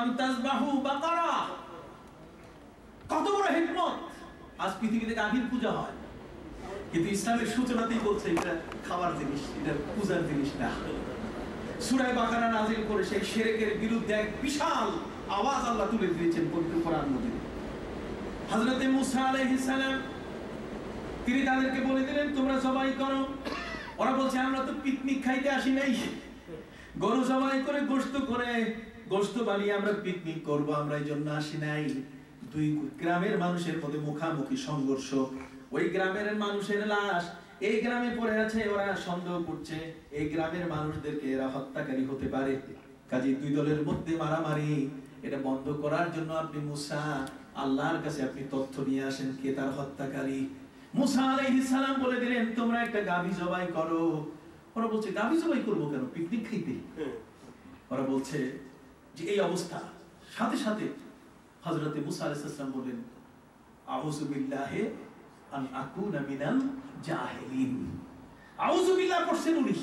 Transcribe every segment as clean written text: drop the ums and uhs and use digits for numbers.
আন তাযবাহু বাকারা। কত বড় হিকমত! আজ পৃথিবীতে গাভীর পূজা হয়, কিন্তু ইসলামের সূচনাতেই বলছে এটা খাবার জিনিস, এটা পূজার জিনিস না। সূরা বাকারা নাযিল করে সেই শিরকের বিরুদ্ধে এক বিশাল আওয়াজ আল্লাহ তুলে দিয়েছেন পবিত্র কোরআন মধ্যে। হযরত মুসা আলাইহিস সালাম তিনি তাদেরকে বলে দিলেন তোমরা জবাই করো। ওরা বলছে আমরা তো পিকনিক খাইতে আসি নাই, গরু জবাই করে গোশত বানিয়ে আমরা পিকনিক করব, আমরা এই জন্য আসি নাই। দুই গ্রামের মানুষের মধ্যে মুখামুখি সংঘর্ষ, ওই গ্রামের মানুষের লাশ এই গ্রামে পড়ে আছে, ওরা সন্দেহ করছে এই গ্রামের মানুষদেরকে এরা হত্যাকারী হতে পারে। কাজে দুই দলের মধ্যে মারামারি, এটা বন্ধ করার জন্য আপনি মুসা আল্লাহর কাছে আপনি তথ্য নিয়ে আসেন কে তার হত্যাকারী। মুসা আলাইহিস সালাম বলে দিলেন তোমরা একটা গাভী জবাই করো। ওরা বলছে গাভী জবাই করব কেন, পিকনিক খাইতে? ওরা বলছে যে এই অবস্থা। সাথে সাথে হযরত মুসা আলাইহিস সালাম বলেন আউযু বিল্লাহি আন আকুনা মিনাল জাহিলিন। আউযু বিল্লাহ পড়ছেন উনি,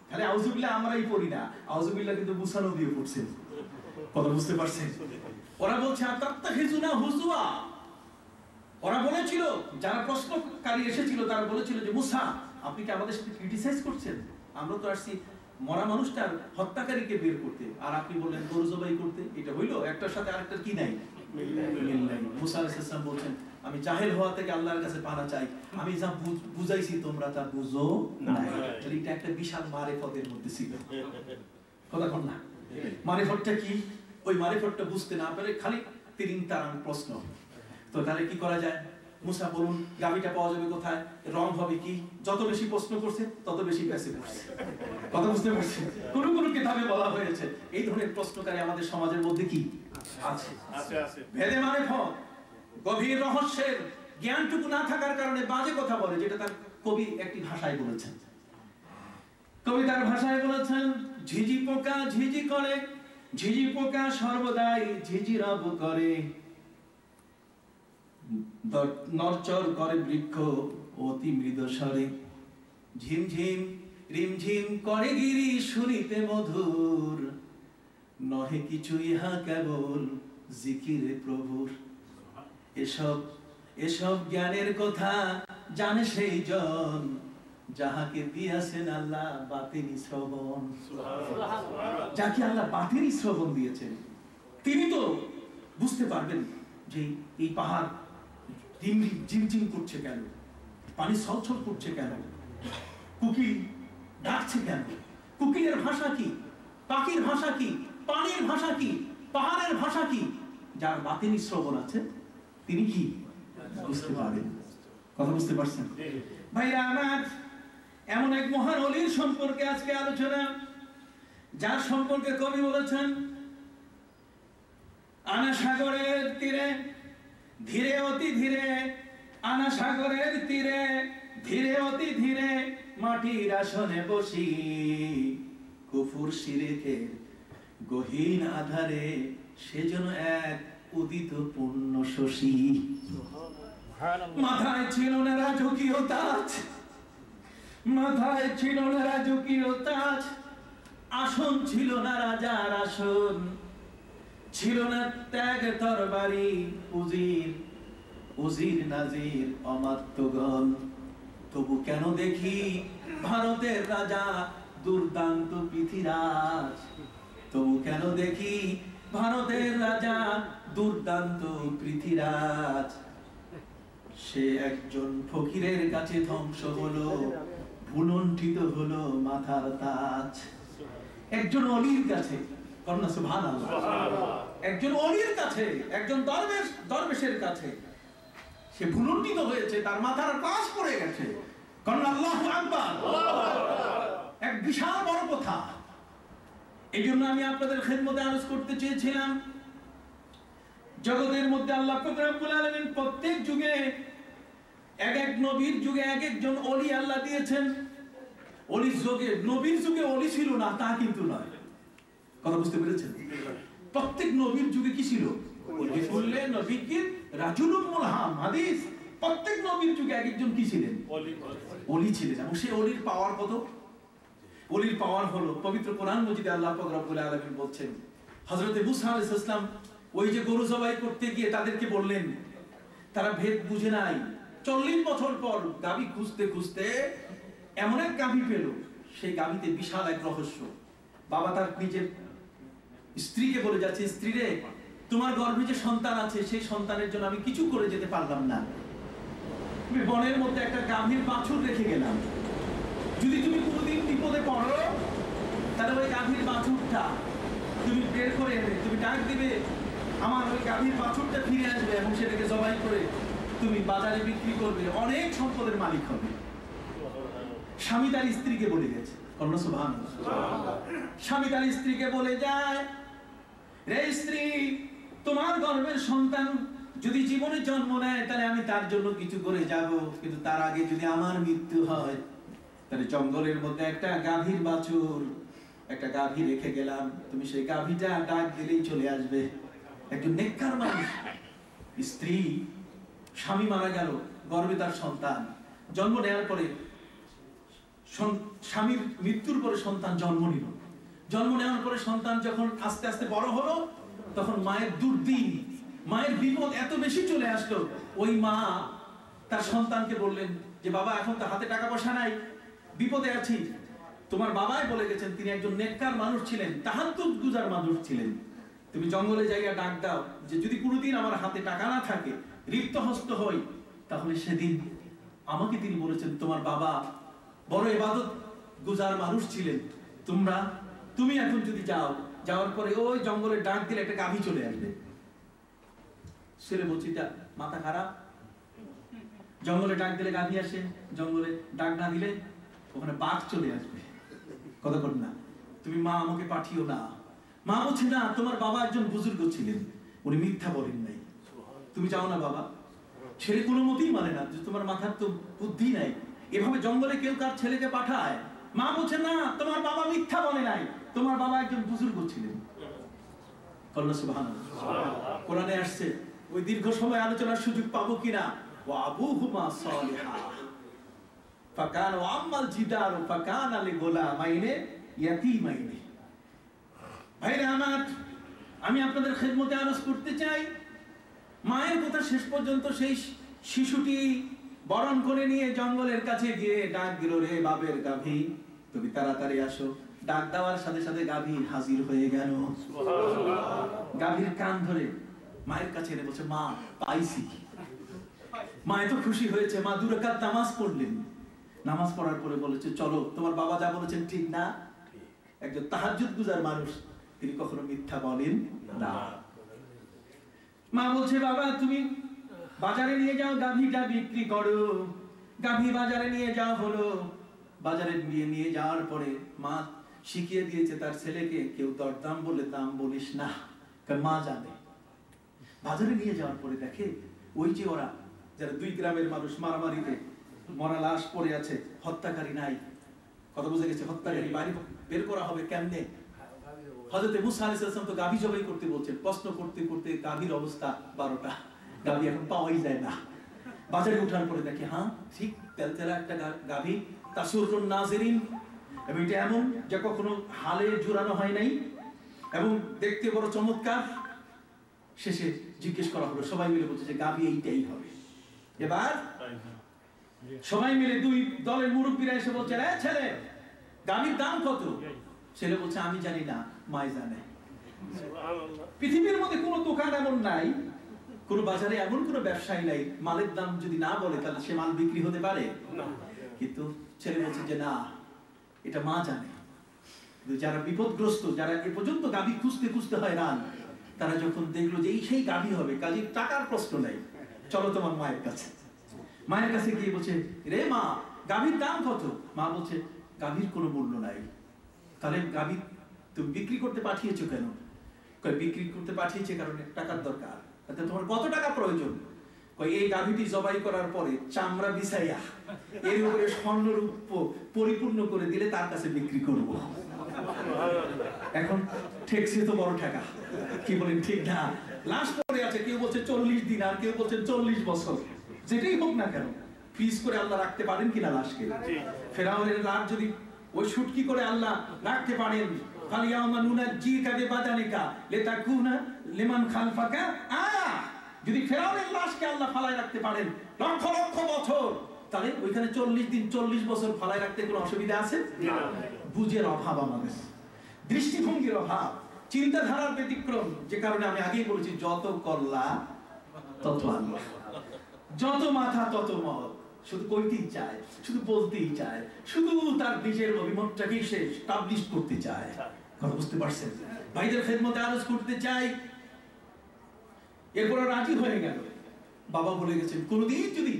খালি আউযু বিল্লাহ আমরাই পড়ি না, আউযু বিল্লাহ কিন্তু মুসা নবীও পড়ছেন। কথা বুঝতে পারছেন? ওরা বলছে আতাত্তাখিজুনা হুজুয়া। ওরা বলেছিল, যারা প্রশ্নকারী এসেছিল তারা বলেছিল যে মুসা আপনি কি আমাদের সাথে ক্রিটিসাইজ করছেন? আমরা তো আসছি মরা মানুষটার হত্যাকারীকে বের করতে, আর আপনি বললেন গরু জবাই করতে। এটা হইলো? একটার সাথে আরেকটার কি নাই, মিল নাই। মুসা আলাইহিস সালাম বলছেন আমি জাহেল হওয়া থেকে আল্লাহর কাছে পানা চাই, আমি যা বুঝাইছি তোমরা তা বুঝো না। এটা একটা বিশাল মারিফতের মধ্যে ছিল। কথা কোন না? মারিফতটা কি? ওই মারিফতটা বুঝতে না পারে খালি তিরিং তারাং প্রশ্ন। তো তাহলে কি করা যায়? মুসা বলুন গাভীটা পাওয়া যাবে কোথায়, রং হবে কি? যত বেশি প্রশ্ন করছে তত বেশি প্যাসে পড়ছে। কথা বুঝতে পারছেন? কোন কোন কিতাবে বলা হয়েছে এই ধরনের প্রশ্নকারী আমাদের সমাজের মধ্যে কি আছে? আছে। ভেদে মারিফত, গভীর রহস্যের জ্ঞানটুকু না থাকার কারণে বাজে কথা বলে, যেটা তার কবি একটি ভাষায় বলেছেন। কবি তার ভাষায় বলেছেন ঝিঝি পোকা ঝিঝি করে, ঝিঝি পোকা সর্বদাই ঝিঝি রব করে, নরচর করে বৃক্ষ অতি মৃদু স্বরে, ঝিমঝিম রিমঝিম করে গিরি শুনিতে মধুর, নহে কিছু ইহা কেবল জিকিরে প্রভুর। এসব জ্ঞানের কথা জানে সেই জন যাহাকে দিয়েছেন আল্লাহ বাতিনি শ্রবণ। যাকে আল্লাহ বাতিনি শ্রবণ দিয়েছেন তিনি তো বুঝতে পারবেন যে এই পাহাড় ঝিমঝিম করছে কেন, পানি ছলছল করছে কেন, কুকিল ডাকছে কেন, কুকিলের ভাষা কি, পাখির ভাষা কি, পানির ভাষা কি, পাহাড়ের ভাষা কি। যার বাতিনি শ্রবণ আছে তিনি কি বুঝতে পারবেন। কথা বুঝতে পারছেন ভাইরা আমার? এমন এক মহান ওলির সম্পর্কে আজকে আলোচনা, যার সম্পর্কে কবি বলেছেন আনা সাগরের তীরে ধীরে অতি ধীরে, আনা সাগরের তীরে ধীরে অতি ধীরে, মাটির আসনে বসি কুফুর শিরকের গহীন আধারে, সেজন্য এক উদিত পূর্ণ শশী। মাথায় ছিল না রাজকীয় তাজ, মাথায় ছিল না রাজকীয় তাজ, আসন ছিল না রাজার আসন, ছিল না ত্যাগ তরবারি উজির উজির নাজির অমাত্যগণ। তবু কেন দেখি ভারতের রাজা দুর্দান্ত পৃথিরাজ, তবু কেন দেখি ভারতের রাজা দুর্দান্ত পৃথিরাজ। সে একজন ফকিরের কাছে ধ্বংস হলো, ভুলুণ্ঠিত হলো মাথার তাজ। একজন অলির কাছে, কন্যা সুবহানাল্লাহ, একজন অলির কাছে, একজন দরবেশের কাছে সে ভুলুণ্ঠিত হয়েছে, তার মাথার তাজ পড়ে গেছে। কন্যা আল্লাহু আকবার। এক বিশাল বড় কথা। এই জন্য আমি আপনাদের খেদমতে আরজ করতে চেয়েছিলাম, জগতের মধ্যে আল্লাহ পাক রব্বুল আলামিন প্রত্যেক যুগে এক এক নবীর যুগে এক একজন ওলি আল্লাহ দিয়েছেন। ওলির যুগে, নবীর যুগে ওলি ছিল না তা কিন্তু নয়। কথা বুঝতে পেরেছেন? প্রত্যেক নবীর যুগে কি ছিল? ওলি বললে নবী কি রাজুলুল মুলহাম হাদিস, প্রত্যেক নবীর যুগে এক একজন কি ছিলেন? ওলি ছিলেন। এবং সেই ওলির পাওয়ার কত? ওলির পাওয়ার হলো পবিত্র কোরআন মজিদে আল্লাহ পাক রব্বুল আলামিন বলছেন হযরত মুসা আলাইহিস সালাম ওই যে গরু জবাই করতে গিয়ে তাদেরকে বললেন, তারা ভেদ বুঝে নাই। 40 বছর পর গাভী খুঁজতে খুঁজতে এমন এক গাভী পেল, সেই গাভীতে বিশাল এক রহস্য। বাবা তার নিজের স্ত্রীকে বলে যাচ্ছে, স্ত্রী রে, তোমার গর্ভে যে সন্তান আছে সেই সন্তানের জন্য আমি কিছু করে যেতে পারলাম না, তুমি বনের মধ্যে একটা গাভীর বাছুর রেখে গেলাম, যদি তুমি কোনোদিন বিপদে পড়ো তাহলে ওই গাভীর বাছুরটা তুমি বের করে এনে তুমি ডাক দিবে, আমার ওই গাভীর বাছুরটা ফিরে আসবে এবং সেটাকে জবাই করে তুমি বাজারে বিক্রি করবে, অনেক সম্পদের মালিক হবে। স্বামী তার স্ত্রীকে বলে গেছে, সুবহানাল্লাহ। স্বামী তার স্ত্রীকে বলে যায়, রে স্ত্রী, তোমার গর্ভের সন্তান যদি জীবনে জন্ম নেয় তাহলে আমি তার জন্য কিছু করে যাব, কিন্তু তার আগে যদি আমার মৃত্যু হয় তাহলে জঙ্গলের মধ্যে একটা গাভীর বাছুর, একটা গাভী রেখে গেলাম, তুমি সেই গাভীটা ডাক দিলেই চলে আসবে। একজন নেককার মানুষ, স্ত্রী, স্বামী মারা গেল, গর্ভে তার সন্তান, জন্ম নেওয়ার পরে স্বামীর মৃত্যুর পরে সন্তান জন্ম নিল। জন্ম নেওয়ার পরে সন্তান যখন আস্তে আস্তে বড় হলো, তখন মায়ের দুর্দিন, মায়ের বিপদ এত বেশি চলে আসলো, ওই মা তার সন্তানকে বললেন যে বাবা, এখন তো হাতে টাকা পয়সা নাই, বিপদে আছি, তোমার বাবাই বলে গেছেন তিনি একজন নেককার মানুষ ছিলেন, তাহাজ্জুদ গুজার মানুষ ছিলেন, তুমি জঙ্গলে যাইয়া ডাক দাও যে যদি কোনোদিন আমার হাতে টাকা না থাকে, রিক্ত হস্ত হই, তাহলে সেদিন আমাকে তিনি বলেছেন তোমার বাবা বড় ইবাদত গুজার মানুষ ছিলেন, তুমি এখন যদি যাও, যাওয়ার পরে ওই জঙ্গলে ডাক দিলে একটা গাভী চলে আসবে। ছেলে বলছি, মাথা খারাপ, জঙ্গলে ডাক দিলে গাভী আসে, জঙ্গলে ডাক না দিলে ওখানে বাঘ চলে আসবে, কথা বল না, তুমি মা আমাকে পাঠিও না। মা বলছে না, তোমার বাবা একজন বুজুর্গ ছিলেন, উনি মিথ্যা বলেন নাই, তুমি যাও না বাবা। ছেলে কোনো মতেই মানে না, যে তোমার মাথার তো বুদ্ধি নাই, এভাবে জঙ্গলে কেউ কার ছেলেকে পাঠায়? মা বলছে না, তোমার বাবা মিথ্যা বলে নাই, তোমার বাবা একজন বুজুর্গ ছিলেন। সুবহানাল্লাহ। কোরআনে আসছে, ওই দীর্ঘ সময় আলোচনার সুযোগ পাবো কিনা, ওয়া আবুহুমা সালিহা ফাকানা ওয়া আম্মাল জিদারু ফাকানা লিগুলামাইনি ইয়াতীমাইনি। ভাইরা আমার, আমি আপনাদের খেদমতে আরজ করতে চাই, মায়ের কথা শেষ পর্যন্ত সেই শিশুটি বরণ করে নিয়ে জঙ্গলের কাছে গিয়ে ডাক দিল, রে বাবের গাভী, তুমি তাড়াতাড়ি আসো। ডাক দেওয়ার সাথে সাথে গাভী হাজির হয়ে গেল। গাভীর কান ধরে মায়ের কাছে এনে বলছে, মা পাইছি। মা এত খুশি হয়েছে, মা 2 রাকাত নামাজ পড়লেন। নামাজ পড়ার পরে বলেছে, চলো, তোমার বাবা যা বলেছেন ঠিক না, একজন তাহাজ্জুদ গুজার মানুষ, তিনি কখনো মিথ্যা বলেন না। মা বলছে, বাবা তুমি বাজারে নিয়ে যাও, গাভীটা বিক্রি করো। গাভী বাজারে নিয়ে যাওয়া হলো। বাজারে নিয়ে যাওয়ার পরে মা শিখিয়ে দিয়েছে তার ছেলেকে, কেউ দরদাম বলে দাম বলিস না, কারণ মা জানে। বাজারে নিয়ে যাওয়ার পরে দেখে ওই যে ওরা যারা 2 গ্রামের মানুষ মারামারিতে মরা লাশ পড়ে আছে, হত্যাকারী নাই, কথা বুঝে গেছে, হত্যাকারী বাড়ি বের করা হবে কেমনে? হযরত মুসা আলাইহিস সালাম তো গাভী জবাই করতে বলছেন, প্রশ্ন করতে করতে গাভীর অবস্থা 12টা, গাভী এখন পাওয়াই যায় না। বাজারে ওঠার পরে দেখে, হ্যাঁ ঠিক তেলতেলা একটা গাভী, তাসুরুন নাজিরিন, এবং এটা এমন যে কখনো হালে জোড়ানো হয় নাই এবং দেখতে বড় চমৎকার। শেষে জিজ্ঞেস করা হলো, সবাই মিলে বলছে যে গাভী এইটাই হবে। এবার সবাই মিলে 2 দলের মুরব্বীরা এসে বলছে, ছেলে, গাভীর দাম কত? ছেলে বলছে, আমি জানি না, মাই জানে। পৃথিবীর মধ্যে কোনো দোকান এমন নাই, কোন বাজারে এমন কোন ব্যবসায়ী নাই, মালের দাম যদি না বলে তাহলে সে মাল বিক্রি হতে পারে না। কিন্তু ছেলে বলছে যে না, এটা মা জানে। যারা বিপদগ্রস্ত, যারা এ পর্যন্ত গাভী খুঁজতে খুঁজতে হয়রান, তারা যখন দেখলো যে এই সেই গাভী হবে, কাজে টাকার প্রশ্ন নাই, চলো তোমার মায়ের কাছে। মায়ের কাছে গিয়ে বলছে, রে মা, গাভীর দাম কত? মা বলছে, গাভীর কোনো মূল্য নাই। তাহলে গাভী তুমি বিক্রি করতে পাঠিয়েছো কেন? বিক্রি করতে পাঠিয়েছে কারণ টাকার দরকার। তোমার কত টাকা প্রয়োজন? এই গাভীটি জবাই করার পরে চামড়া বিছাইয়া এর উপরে স্বর্ণরূপ পরিপূর্ণ করে দিলে তার কাছে বিক্রি করব। এখন ঠেকছে তো বড় টাকা, কি বলেন ঠিক না? লাশ পড়ে আছে, কেউ বলছে 40 দিন, আর কেউ বলছে 40 বছর, যেটাই হোক না কেন, ফ্রিজ করে আল্লাহ রাখতে পারেন কিনা লাশকে? ফেরাউনের লাশ যদি ওই শুটকি করে আল্লাহ রাখতে পারেন, ফালিয়াউমা নুনাজ্জিকা বিবাদানিকা লিতাকুনা লিমান খালফাকা আয়া। যদি ফেরাউনের লাশকে আল্লাহ ফালায় রাখতে পারেন লক্ষ লক্ষ বছর, তাহলে ওইখানে 40 দিন 40 বছর ফালায় রাখতে কোনো অসুবিধা আছে? বুঝের অভাব, আমাদের দৃষ্টিভঙ্গির অভাব, চিন্তাধারার ব্যতিক্রম, যে কারণে আমি আগেই বলেছি যত কল্লা তত আল্লাহ, যত মাথা তত মত, শুধু কইতেই চায়, শুধু বলতেই চায়, শুধু তার নিজের অভিমতটাকেই সে স্টাবলিশ করতে চায়। কথা বুঝতে পারছেন? ভাইদের খেদমতে আরজ করতে চাই। এরপর রাজি হয়ে গেল, বাবা বলে গেছেন কোনদিন যদি